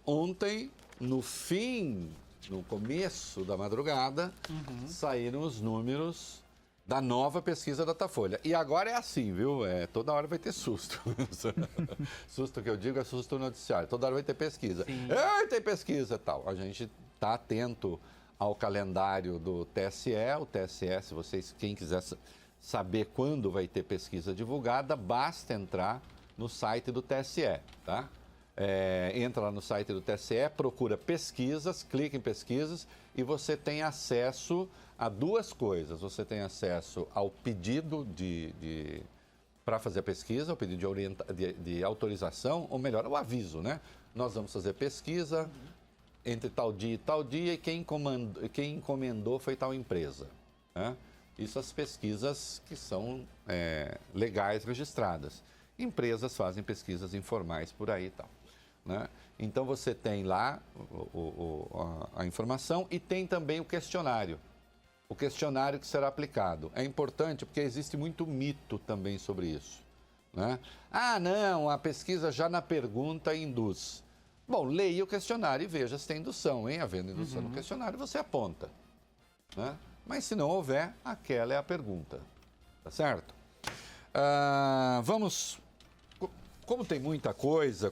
ontem, no começo da madrugada, saíram os números da nova pesquisa da Datafolha. E agora é assim, viu? Toda hora vai ter susto. Susto que eu digo é susto noticiário. Toda hora vai ter pesquisa. Tem pesquisa e tal. A gente está atento ao calendário do TSE. O TSE, se vocês, quem quiser saber quando vai ter pesquisa divulgada, basta entrar no site do TSE, tá? Entra lá no site do TSE, procura pesquisas, clica em pesquisas e você tem acesso a duas coisas. Você tem acesso ao pedido para fazer a pesquisa, o pedido de autorização, ou melhor, o aviso, né? Nós vamos fazer pesquisa entre tal dia e tal dia e quem encomendou foi tal empresa, né? Isso as pesquisas que são legais, registradas. Empresas fazem pesquisas informais por aí e tal, né? Então você tem lá a informação e tem também o questionário. O questionário que será aplicado. É importante porque existe muito mito também sobre isso, né? Ah, não, a pesquisa já na pergunta induz. Bom, leia o questionário e veja se tem indução, hein? Havendo indução no questionário, você aponta, né? Mas se não houver, aquela é a pergunta, tá certo? Vamos... Como tem muita coisa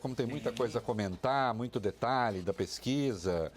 a comentar, muito detalhe da pesquisa,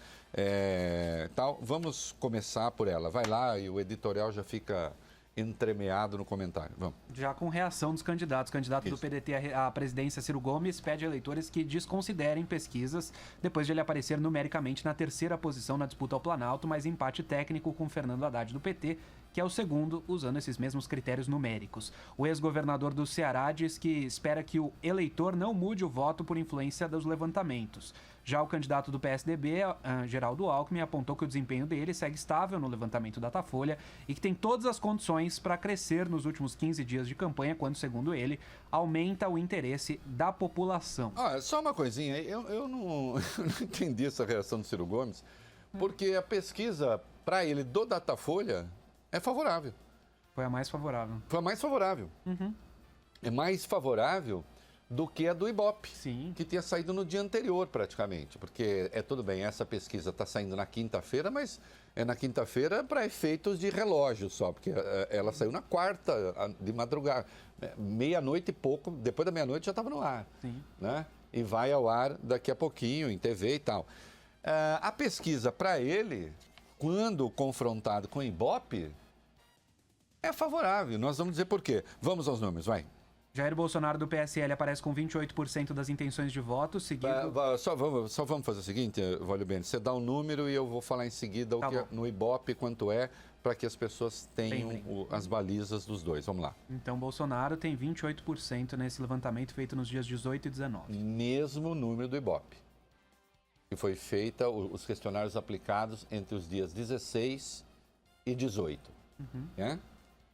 tal, vamos começar por ela. Vai lá e o editorial já fica entremeado no comentário. Vamos. Já com reação dos candidatos. O candidato do PDT à presidência, Ciro Gomes, pede a eleitores que desconsiderem pesquisas depois de ele aparecer numericamente na terceira posição na disputa ao Planalto, mas empate técnico com Fernando Haddad do PT, que é o segundo, usando esses mesmos critérios numéricos. O ex-governador do Ceará diz que espera que o eleitor não mude o voto por influência dos levantamentos. Já o candidato do PSDB, Geraldo Alckmin, apontou que o desempenho dele segue estável no levantamento Datafolha e que tem todas as condições para crescer nos últimos 15 dias de campanha, quando, segundo ele, aumenta o interesse da população. Só uma coisinha, eu não entendi essa reação do Ciro Gomes, porque a pesquisa para ele do Datafolha é favorável. Foi a mais favorável. Foi a mais favorável. É mais favorável do que a do Ibope, Sim. Que tinha saído no dia anterior praticamente, porque tudo bem, essa pesquisa está saindo na quinta-feira, mas é na quinta-feira para efeitos de relógio só, porque ela saiu na quarta de madrugada, meia-noite e pouco, depois da meia-noite já estava no ar. Sim. Né? E vai ao ar daqui a pouquinho, em TV e tal. A pesquisa para ele, quando confrontado com o Ibope, é favorável. Nós vamos dizer por quê. Vamos aos números, vai. Jair Bolsonaro do PSL aparece com 28% das intenções de voto, seguido... Só vamos fazer o seguinte, Vólio Bene, você dá um número e eu vou falar em seguida no Ibope quanto é, para que as pessoas tenham as balizas dos dois. Vamos lá. Então, Bolsonaro tem 28% nesse levantamento feito nos dias 18 e 19. Mesmo número do Ibope, que foi feita, os questionários aplicados entre os dias 16 e 18.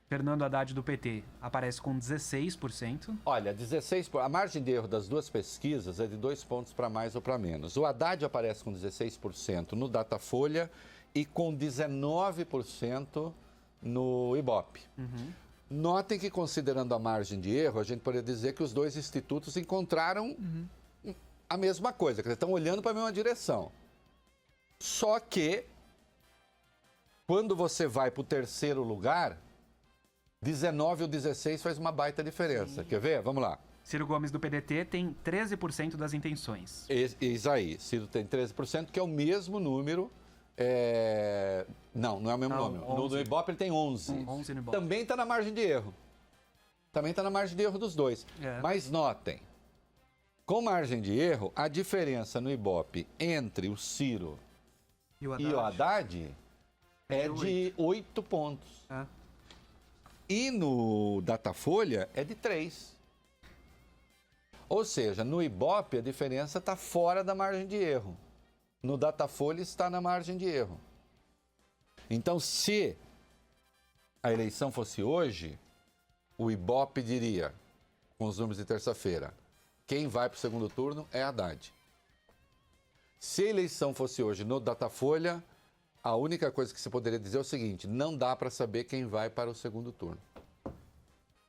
Fernando Haddad do PT aparece com 16%. Olha, a margem de erro das duas pesquisas é de 2 pontos para mais ou para menos. O Haddad aparece com 16% no Datafolha e com 19% no Ibope. Notem que, considerando a margem de erro, a gente poderia dizer que os dois institutos encontraram a mesma coisa, que estão olhando para a mesma direção. Só que, quando você vai para o terceiro lugar, 19 ou 16 faz uma baita diferença. Quer ver? Vamos lá. Ciro Gomes do PDT tem 13% das intenções. Isso aí. Ciro tem 13%, que é o mesmo número. Não é o mesmo número. No Ibope ele tem 11. 11 no Ibope. Também está na margem de erro. Também está na margem de erro dos dois. Mas notem, com margem de erro, a diferença no Ibope entre o Ciro e o Haddad é de 8 pontos. E no Datafolha é de 3. Ou seja, no Ibope a diferença está fora da margem de erro. No Datafolha está na margem de erro. Então, se a eleição fosse hoje, o Ibope diria, com os números de terça-feira, quem vai para o segundo turno é Haddad. Se a eleição fosse hoje no Datafolha, a única coisa que você poderia dizer é o seguinte: não dá para saber quem vai para o segundo turno.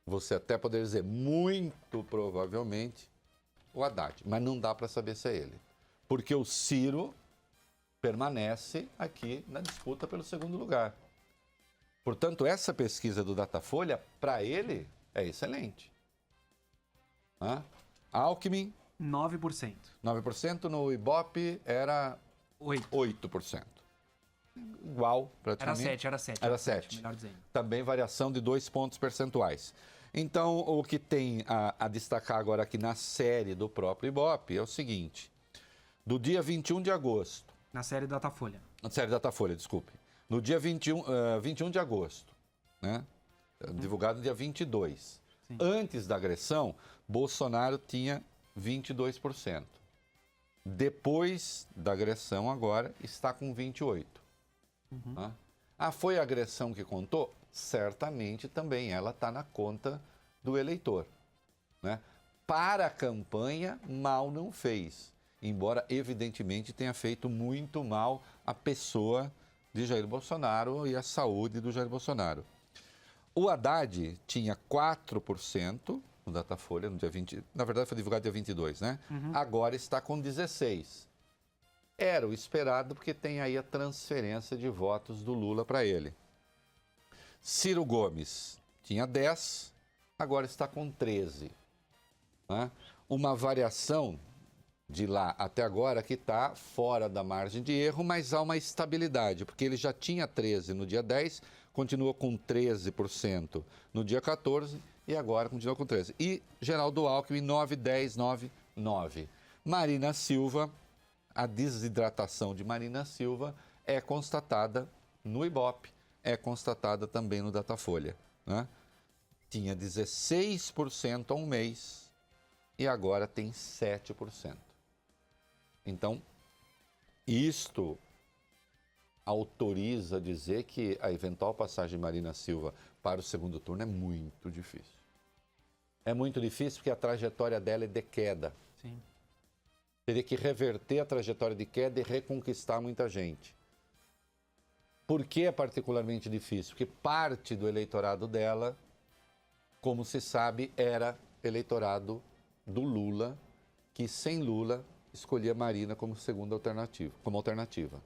Você até poderia dizer, muito provavelmente, o Haddad, mas não dá para saber se é ele. porque o Ciro permanece aqui na disputa pelo segundo lugar. Portanto, essa pesquisa do Datafolha, para ele, é excelente. Alckmin, 9%. 9%, no Ibope era 8%. Igual, praticamente. Era 7. Era 7. Melhor dizendo. Também variação de 2 pontos percentuais. Então, o que tem a destacar agora aqui na série do próprio Ibope é o seguinte. Do dia 21 de agosto... Na série Datafolha. Na série Datafolha, desculpe. No dia 21 de agosto, né? Divulgado no dia 22. Sim. Antes da agressão, Bolsonaro tinha 22%. Depois da agressão, agora, está com 28%. Foi a agressão que contou? Certamente também ela está na conta do eleitor. Né? Para a campanha, mal não fez. Embora, evidentemente, tenha feito muito mal à pessoa de Jair Bolsonaro e à saúde do Jair Bolsonaro. O Haddad tinha 4% no Datafolha, no dia 20... Na verdade, foi divulgado dia 22, né? Agora está com 16%. Era o esperado, porque tem aí a transferência de votos do Lula para ele. Ciro Gomes tinha 10%, agora está com 13%. Né? Uma variação de lá até agora que está fora da margem de erro, mas há uma estabilidade, porque ele já tinha 13% no dia 10%, continua com 13% no dia 14% e agora continua com 13%. E Geraldo Alckmin, 9, 10, 9, 9. Marina Silva, a desidratação de Marina Silva é constatada no Ibope, é constatada também no Datafolha. Né? Tinha 16% há um mês e agora tem 7%. Então, isto autoriza a dizer que a eventual passagem de Marina Silva para o segundo turno é muito difícil. É muito difícil porque a trajetória dela é de queda. Sim. Teria que reverter a trajetória de queda e reconquistar muita gente. Por que é particularmente difícil? Porque parte do eleitorado dela, como se sabe, era eleitorado do Lula, que sem Lula escolhia Marina como segunda alternativa, como alternativa.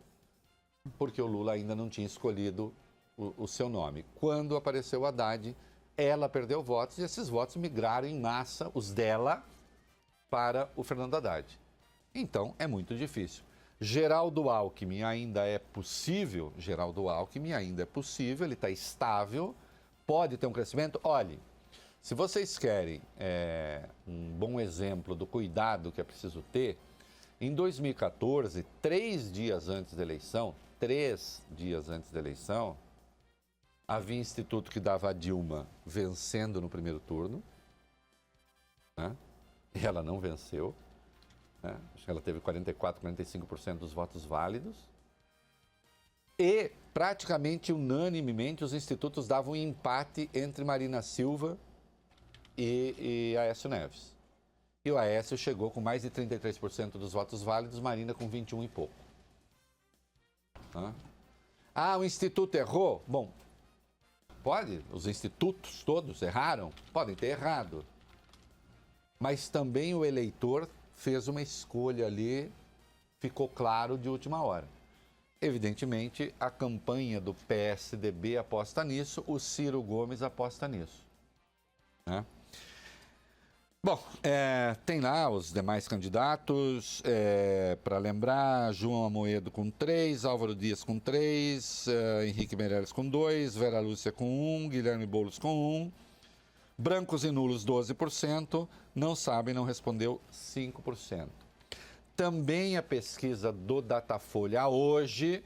Porque o Lula ainda não tinha escolhido o seu nome. Quando apareceu o Haddad, ela perdeu votos e esses votos migraram em massa, os dela, para o Fernando Haddad. Então, é muito difícil. Geraldo Alckmin ainda é possível, ele está estável, pode ter um crescimento. Olhe, se vocês querem um bom exemplo do cuidado que é preciso ter, em 2014, 3 dias antes da eleição, havia instituto que dava a Dilma vencendo no primeiro turno, né? E ela não venceu. Acho que ela teve 44%, 45% dos votos válidos. E, praticamente unanimemente, os institutos davam um empate entre Marina Silva e Aécio Neves. E o Aécio chegou com mais de 33% dos votos válidos, Marina com 21% e pouco. O instituto errou? Bom, pode, os institutos todos erraram? Podem ter errado. Mas também o eleitor fez uma escolha ali, ficou claro de última hora. Evidentemente, a campanha do PSDB aposta nisso, o Ciro Gomes aposta nisso. Né? Bom, tem lá os demais candidatos, para lembrar, João Amoedo com 3, Álvaro Dias com 3, Henrique Meirelles com 2, Vera Lúcia com 1, Guilherme Boulos com 1, brancos e nulos 12%, não sabem, não respondeu 5%. Também a pesquisa do Datafolha hoje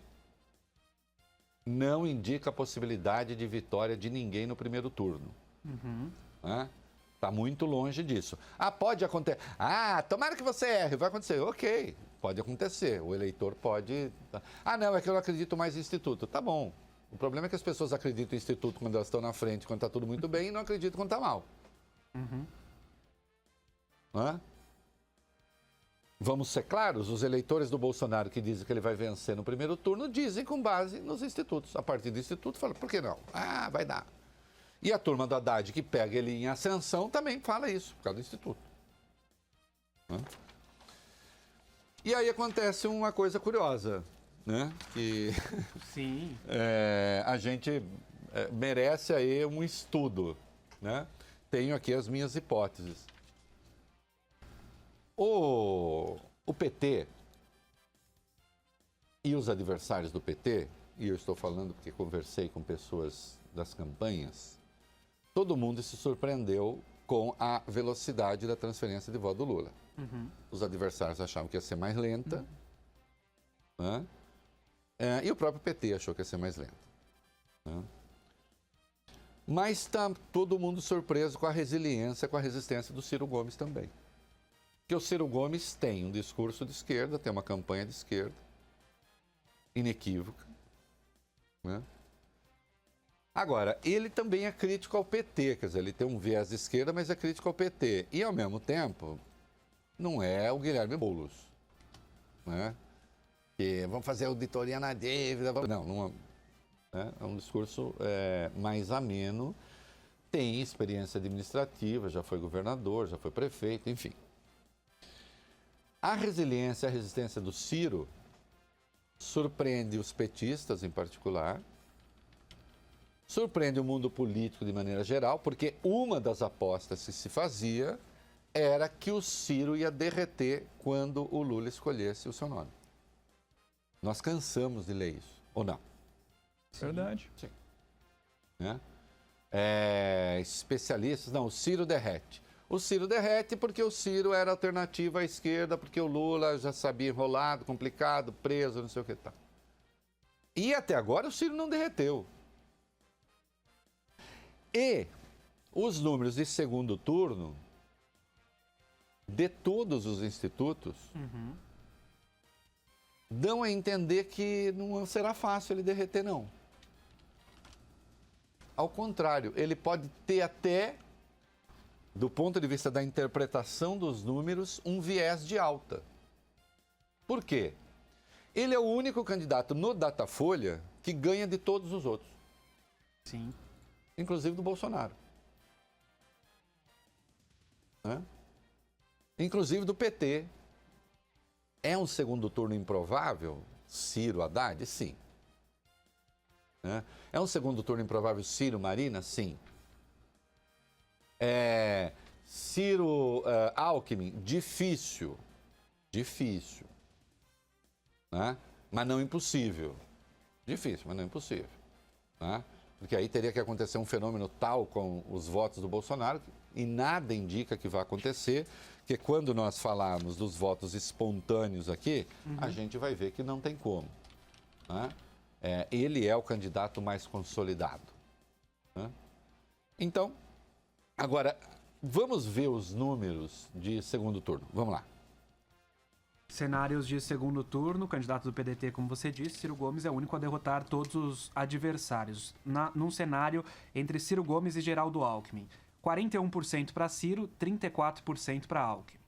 não indica a possibilidade de vitória de ninguém no primeiro turno. Né? Está muito longe disso. Pode acontecer. Tomara que você erre, vai acontecer. Ok, pode acontecer. O eleitor pode... não, é que eu não acredito mais em instituto. Tá bom. O problema é que as pessoas acreditam em instituto quando elas estão na frente, quando está tudo muito bem, e não acreditam quando está mal. Vamos ser claros, os eleitores do Bolsonaro que dizem que ele vai vencer no primeiro turno, dizem com base nos institutos. A partir do instituto, fala, por que não? Vai dar. E a turma do Haddad, que pega ele em ascensão, também fala isso, por causa do instituto. E aí acontece uma coisa curiosa, né? Que Sim. a gente merece aí um estudo, né? Tenho aqui as minhas hipóteses. O PT e os adversários do PT, e eu estou falando porque conversei com pessoas das campanhas, todo mundo se surpreendeu com a velocidade da transferência de voto do Lula. Os adversários achavam que ia ser mais lenta, né? E o próprio PT achou que ia ser mais lenta. Né? Mas está todo mundo surpreso com a resiliência, com a resistência do Ciro Gomes também. Porque o Ciro Gomes tem um discurso de esquerda, tem uma campanha de esquerda, inequívoca. Né? Agora, ele também é crítico ao PT, quer dizer, ele tem um viés de esquerda, mas é crítico ao PT. E, ao mesmo tempo, não é o Guilherme Boulos. Né? Que vamos fazer auditoria na dívida. Não é um discurso mais ameno, tem experiência administrativa, já foi governador, já foi prefeito, enfim. A resiliência, a resistência do Ciro surpreende os petistas em particular, surpreende o mundo político de maneira geral, porque uma das apostas que se fazia era que o Ciro ia derreter quando o Lula escolhesse o seu nome. Nós cansamos de ler isso, ou não? Verdade. Sim. Né? Especialistas, não, o Ciro derrete. O Ciro derrete porque o Ciro era alternativa à esquerda, porque o Lula já sabia enrolado, complicado, preso, não sei o que tal. E até agora o Ciro não derreteu. E os números de segundo turno de todos os institutos dão a entender que não será fácil ele derreter, não. Ao contrário, ele pode ter até, do ponto de vista da interpretação dos números, um viés de alta. Por quê? Ele é o único candidato no Datafolha que ganha de todos os outros. Sim. Inclusive do Bolsonaro. Né? Inclusive do PT. É um segundo turno improvável? Ciro, Haddad? Sim. Né? É um segundo turno improvável Ciro, Marina? Sim. Ciro, Alckmin? Difícil. Difícil. Né? Mas não impossível. Difícil, mas não impossível. Né? Porque aí teria que acontecer um fenômeno tal com os votos do Bolsonaro, e nada indica que vai acontecer, que quando nós falarmos dos votos espontâneos aqui, a gente vai ver que não tem como. Né? Ele é o candidato mais consolidado. Né? Então, agora, vamos ver os números de segundo turno. Vamos lá. Cenários de segundo turno, candidato do PDT, como você disse, Ciro Gomes é o único a derrotar todos os adversários. Num cenário entre Ciro Gomes e Geraldo Alckmin. 41% para Ciro, 34% para Alckmin.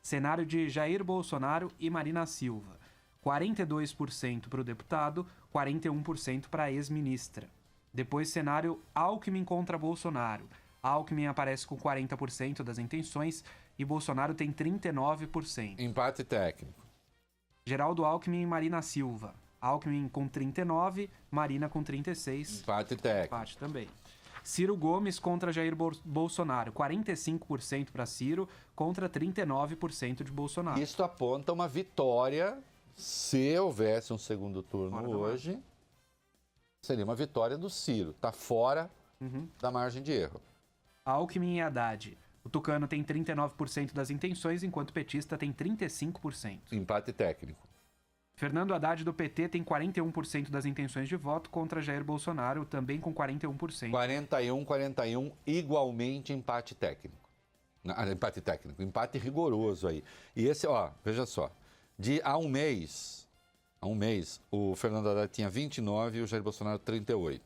Cenário de Jair Bolsonaro e Marina Silva. 42% para o deputado, 41% para a ex-ministra. Depois, cenário Alckmin contra Bolsonaro. Alckmin aparece com 40% das intenções e Bolsonaro tem 39%. Empate técnico. Geraldo Alckmin e Marina Silva. Alckmin com 39%, Marina com 36%. Empate técnico. Empate também. Ciro Gomes contra Jair Bolsonaro. 45% para Ciro contra 39% de Bolsonaro. Isto aponta uma vitória, se houvesse um segundo turno hoje, seria uma vitória do Ciro. Está fora da margem de erro. Alckmin e Haddad. O tucano tem 39% das intenções, enquanto o petista tem 35%. Empate técnico. Fernando Haddad do PT tem 41% das intenções de voto contra Jair Bolsonaro, também com 41%. 41, igualmente empate técnico. Empate técnico, empate rigoroso aí. E esse, veja só, há um mês, o Fernando Haddad tinha 29 e o Jair Bolsonaro 38.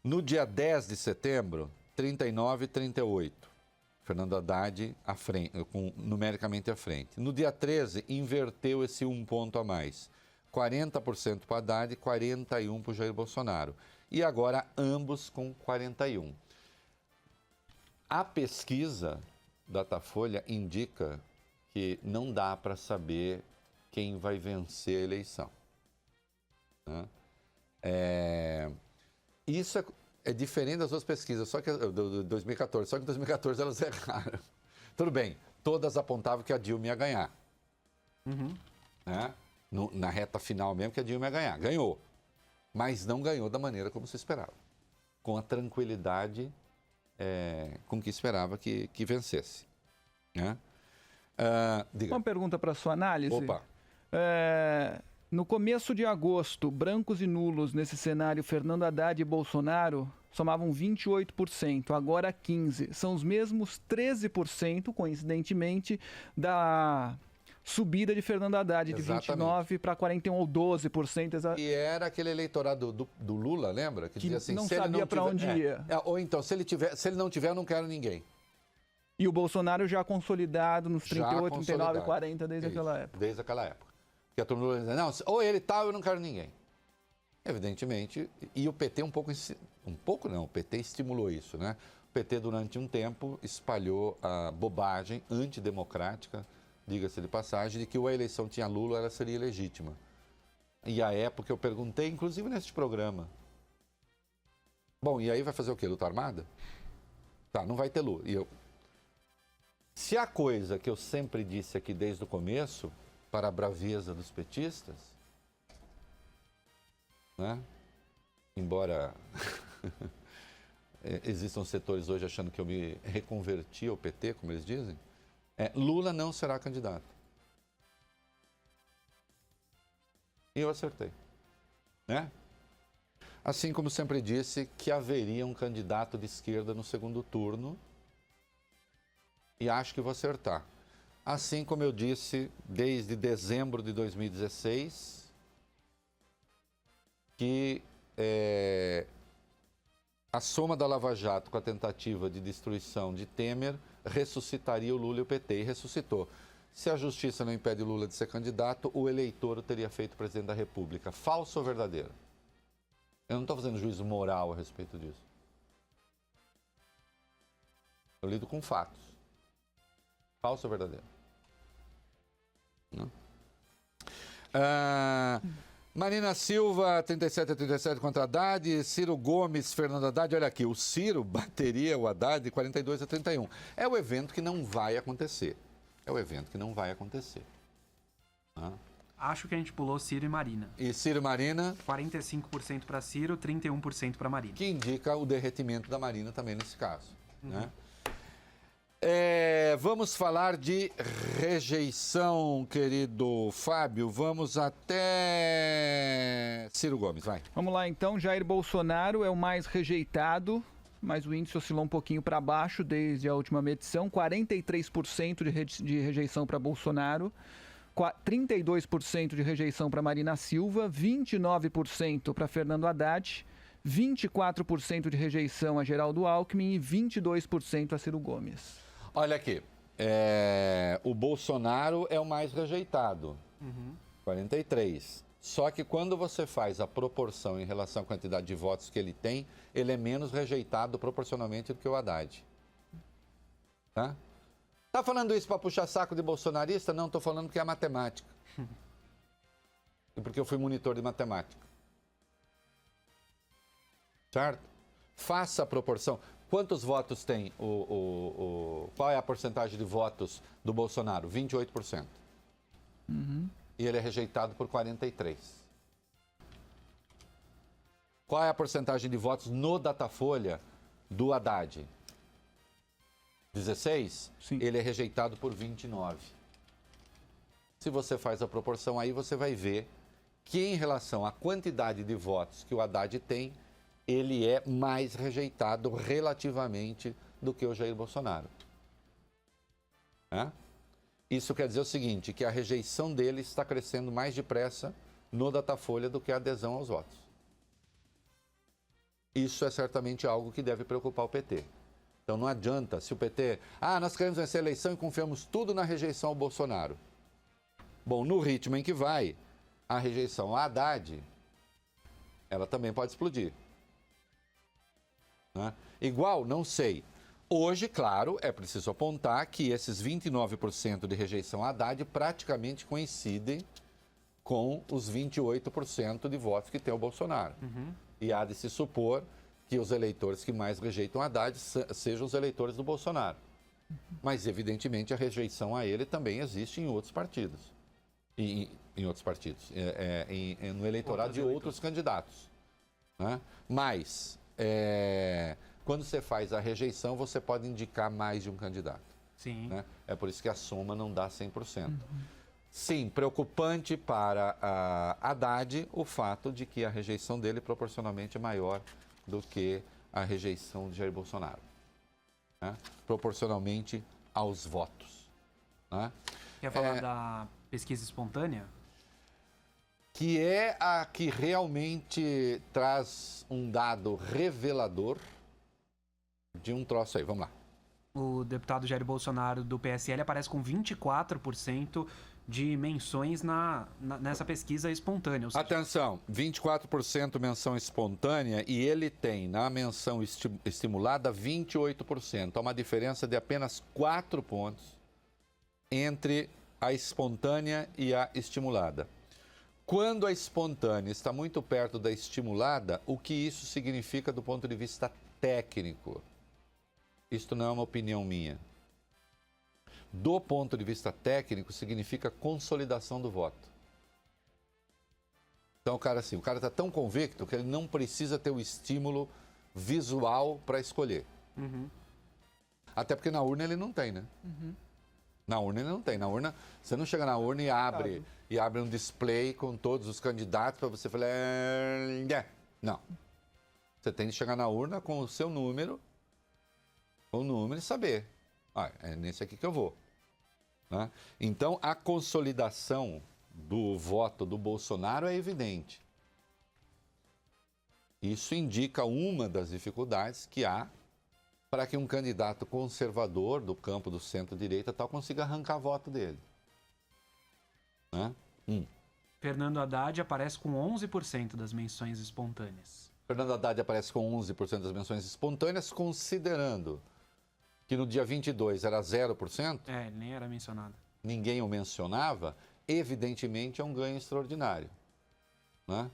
No dia 10 de setembro, 39 e 38. Fernando Haddad numericamente à frente. No dia 13, inverteu esse um ponto a mais. 40% para Haddad e 41% para o Jair Bolsonaro. E agora ambos com 41%. A pesquisa Datafolha indica que não dá para saber quem vai vencer a eleição. Né? Isso é diferente das outras pesquisas, só que do 2014, só que em 2014 elas erraram. Tudo bem, todas apontavam que a Dilma ia ganhar. Né? Na reta final mesmo que a Dilma ia ganhar. Ganhou. Mas não ganhou da maneira como se esperava. Com a tranquilidade com que esperava que vencesse. Né? Diga. Uma pergunta para sua análise. Opa. No começo de agosto, brancos e nulos nesse cenário, Fernando Haddad e Bolsonaro somavam 28%, agora 15%. São os mesmos 13%, coincidentemente, da subida de Fernando Haddad, de Exatamente. 29% para 41% ou 12%. E era aquele eleitorado do Lula, lembra? Que dizia assim, não se ele sabia para onde ia. Ou então, se ele não tiver, eu não quero ninguém. E o Bolsonaro já consolidado nos 38, consolidado. 39, 40 desde aquela época. Desde aquela época. Porque a turma dizia, não, ou ele tá, ou eu não quero ninguém. Evidentemente, e o PT o PT estimulou isso, né? O PT durante um tempo espalhou a bobagem antidemocrática, diga-se de passagem, de que ou a eleição tinha Lula, ela seria ilegítima. E à época eu perguntei, inclusive neste programa, bom, e aí vai fazer o quê? Luta armada? Tá, não vai ter Lula. Se a coisa que eu sempre disse aqui desde o começo, para a braveza dos petistas, né? Embora existam setores hoje achando que eu me reconverti ao PT, como eles dizem, Lula não será candidato. E eu acertei. Né? Assim como sempre disse que haveria um candidato de esquerda no segundo turno, e acho que vou acertar. Assim como eu disse desde dezembro de 2016, que a soma da Lava Jato com a tentativa de destruição de Temer ressuscitaria o Lula e o PT, e ressuscitou. Se a justiça não impede Lula de ser candidato, o eleitor o teria feito presidente da República. Falso ou verdadeiro? Eu não estou fazendo juízo moral a respeito disso. Eu lido com fatos. Falso ou verdadeiro? Não. Marina Silva, 37-37 contra Haddad. Ciro Gomes, Fernando Haddad. Olha aqui, o Ciro bateria o Haddad 42-31. É o evento que não vai acontecer. Acho que a gente pulou Ciro e Marina. E Ciro e Marina? 45% para Ciro, 31% para Marina. Que indica o derretimento da Marina também nesse caso. Né? Vamos falar de rejeição, querido Fábio. Vamos até Ciro Gomes, vai. Vamos lá então, Jair Bolsonaro é o mais rejeitado, mas o índice oscilou um pouquinho para baixo desde a última medição, 43% de rejeição para Bolsonaro, 32% de rejeição para Marina Silva, 29% para Fernando Haddad, 24% de rejeição a Geraldo Alckmin e 22% a Ciro Gomes. Olha aqui, o Bolsonaro é o mais rejeitado, 43%. Só que quando você faz a proporção em relação à quantidade de votos que ele tem, ele é menos rejeitado proporcionalmente do que o Haddad. Tá? Tá falando isso para puxar saco de bolsonarista? Não, estou falando que é matemática. E porque eu fui monitor de matemática. Certo? Faça a proporção. Quantos votos tem qual é a porcentagem de votos do Bolsonaro? 28%. E ele é rejeitado por 43%. Qual é a porcentagem de votos no Datafolha do Haddad? 16%? Sim. Ele é rejeitado por 29%. Se você faz a proporção aí, você vai ver que em relação à quantidade de votos que o Haddad tem, ele é mais rejeitado relativamente do que o Jair Bolsonaro. Isso quer dizer o seguinte, que a rejeição dele está crescendo mais depressa no Datafolha do que a adesão aos votos. Isso é certamente algo que deve preocupar o PT. Então não adianta, se o PT... nós queremos vencer a eleição e confiamos tudo na rejeição ao Bolsonaro. Bom, no ritmo em que vai, a rejeição ao Haddad, ela também pode explodir. Igual, não sei. Hoje, claro, é preciso apontar que esses 29% de rejeição a Haddad praticamente coincidem com os 28% de votos que tem o Bolsonaro. E há de se supor que os eleitores que mais rejeitam Haddad sejam os eleitores do Bolsonaro. Mas, evidentemente, a rejeição a ele também existe em outros partidos. Em outros partidos. No eleitorado de outros candidatos. Né? Mas, quando você faz a rejeição, você pode indicar mais de um candidato. Sim. Né? É por isso que a soma não dá 100%. Sim, preocupante para a Haddad o fato de que a rejeição dele proporcionalmente é maior do que a rejeição de Jair Bolsonaro. Né? Proporcionalmente aos votos. Né? Quer falar da pesquisa espontânea? Que é a que realmente traz um dado revelador de um troço aí. Vamos lá. O deputado Jair Bolsonaro do PSL aparece com 24% de menções nessa pesquisa espontânea. Ou seja, Atenção, 24% menção espontânea e ele tem na menção estimulada 28%. Há uma diferença de apenas 4 pontos entre a espontânea e a estimulada. Quando a espontânea está muito perto da estimulada, o que isso significa do ponto de vista técnico? Isto não é uma opinião minha. Do ponto de vista técnico, significa consolidação do voto. Então, o cara está tão convicto que ele não precisa ter o estímulo visual para escolher. Até porque na urna ele não tem, né? Na urna ele não tem. Na urna, você não chega na urna e abre um display com todos os candidatos para você falar... Não. Você tem que chegar na urna com o seu número, e saber. É nesse aqui que eu vou. Né? Então, a consolidação do voto do Bolsonaro é evidente. Isso indica uma das dificuldades que há para que um candidato conservador do campo do centro-direita tal consiga arrancar voto dele. Né? Fernando Haddad aparece com 11% das menções espontâneas. Fernando Haddad aparece com 11% das menções espontâneas, considerando que no dia 22 era 0%. Ele nem era mencionado. Ninguém o mencionava, evidentemente é um ganho extraordinário. Né?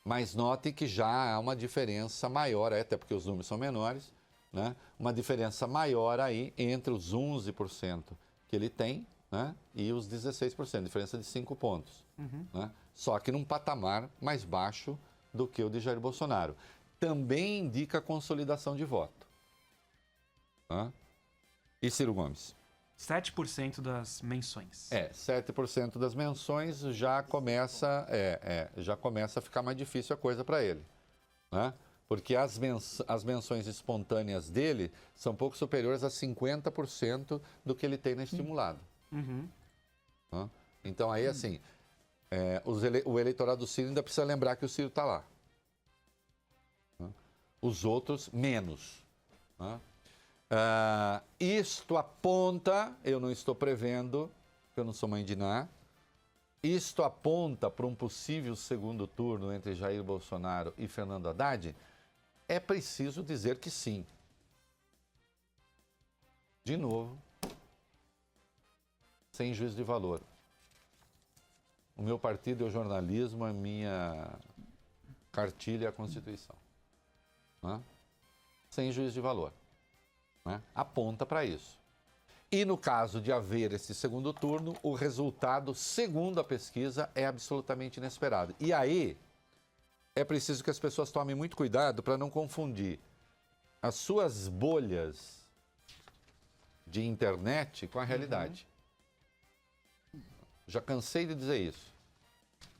Mas note que já há uma diferença maior, até porque os números são menores, né? Uma diferença maior aí entre os 11% que ele tem, né? E os 16%, diferença de 5 pontos. Né? Só que num patamar mais baixo do que o de Jair Bolsonaro. Também indica consolidação de voto. Né? E Ciro Gomes? 7% das menções. 7% das menções já começa a ficar mais difícil a coisa para ele. Né? Porque as menções espontâneas dele são pouco superiores a 50% do que ele tem na estimulada. Né? Então aí assim, o eleitorado do Ciro ainda precisa lembrar que o Ciro está lá. Né? Os outros, menos. Né? Isto aponta, eu não estou prevendo, porque eu não sou mãe de Ná, isto aponta para um possível segundo turno entre Jair Bolsonaro e Fernando Haddad? É preciso dizer que sim. De novo, sem juízo de valor. O meu partido é o jornalismo, a minha cartilha é a Constituição. Né? Sem juízo de valor. Né? Aponta para isso. E no caso de haver esse segundo turno, o resultado, segundo a pesquisa, é absolutamente inesperado. E aí, é preciso que as pessoas tomem muito cuidado para não confundir as suas bolhas de internet com a realidade. Já cansei de dizer isso.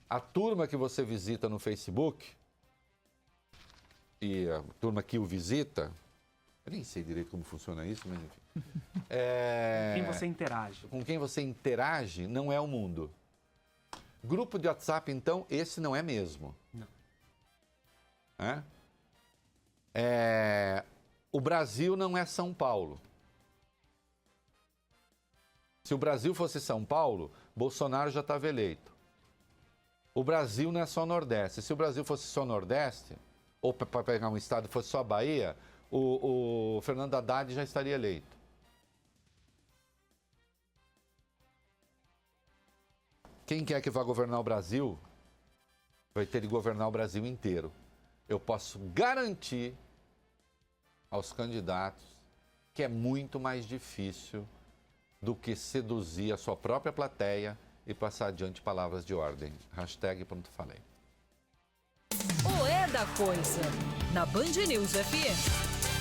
A turma que você visita no Facebook e a turma que o visita, eu nem sei direito como funciona isso, mas enfim. Com quem você interage. Com quem você interage não é o mundo. Grupo de WhatsApp, então, esse não é mesmo. Não. O Brasil não é São Paulo. Se o Brasil fosse São Paulo, Bolsonaro já estava eleito. O Brasil não é só Nordeste. Se o Brasil fosse só Nordeste, ou para pegar um estado fosse só Bahia, o Fernando Haddad já estaria eleito. Quem quer que vá governar o Brasil, vai ter de governar o Brasil inteiro. Eu posso garantir aos candidatos que é muito mais difícil do que seduzir a sua própria plateia e passar adiante palavras de ordem. Hashtag pronto falei. O É da Coisa, na Band News FM.